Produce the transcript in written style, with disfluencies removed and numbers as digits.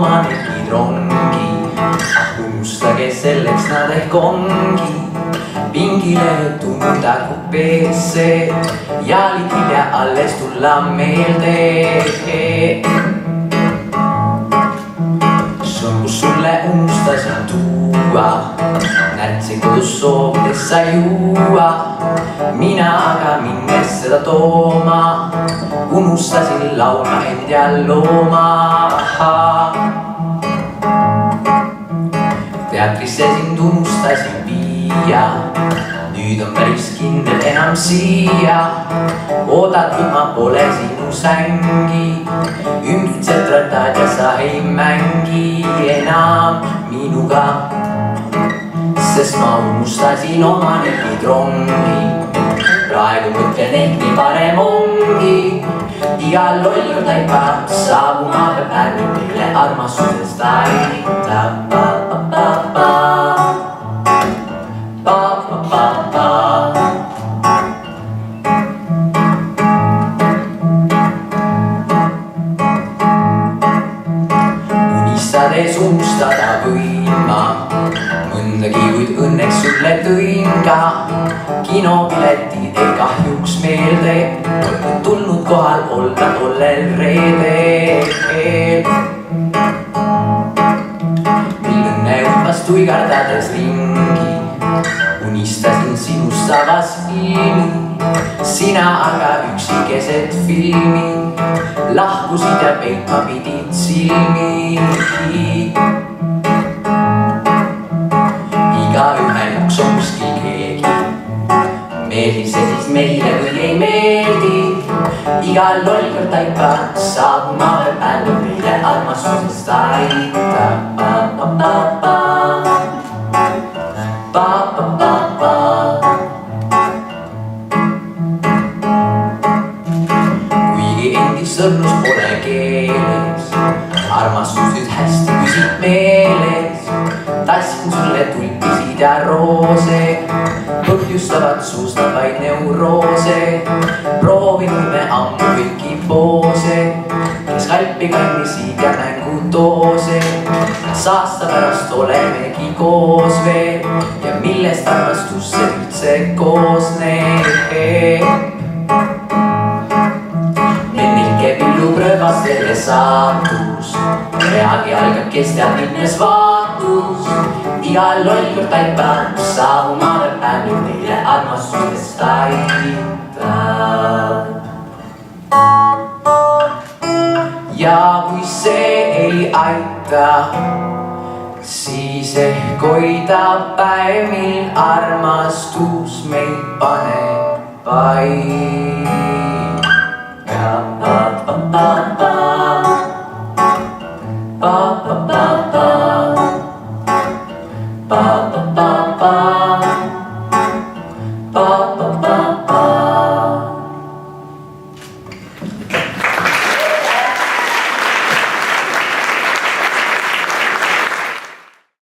oma nekid rongi. Unustage selleks nad ehk ongi pingile tunda kupeesse ja hilja alles tulla meelde. Sõnu sulle unustasin tuua, nätsin kodus soovides sa juua. Mina aga minnes seda tooma, unustasin laulma end ja looma. Teatrisse sind unustasin viia, nüüd on päris kindel enam siia. Oodatud ma pole sinu sängi, ümbritsed ratad ja sa ei mängi enam minuga. Sest ma unustasin oma nekid rongi, praegu mõtlen ehk nii parem ongi. Igal loll kord taipab, saabuma peab ärmid meile armastusest aitab. Unistades unustada võin ma mõndagi, kuid õnneks sulle tõin ka kinopiletid ei kahjuks meelde. Polnud tulnud kohal olla tollel reedel, mil õnne õppast tuigardades ringi. Unistasin sinust savas ilmi, sina aga üksi keset filmi. Lahkusid ja peitma pidid silmi. Igaühe jaoks on kuskil keegi, meeldib see siis meile või ei meeldi. Igal loll kord taipab, saabuma peab ärmid meile armastusest aitab. Kuigi endis sõrnus pole keeles, armastus nüüd hästi püsib meeles. Tassin sulle tulpisid ja roose, põhjustavad suustad vaid neuroose. Proovinud me ammu kõiki poose, kes kalpi kandisid ja mängudoose. Saasta pärast olemegi koos veel ja millest armastus see üldse koosneb. Mennike pilluprõvastele saatus, peagi algab kes teab mitmes vaatus. Igal loll kord taipab, saabuma peab ärmid meile armastusest aitab. Ja kui see ei aita, siis ehk hoida päev, mil armastus meid paneb paika.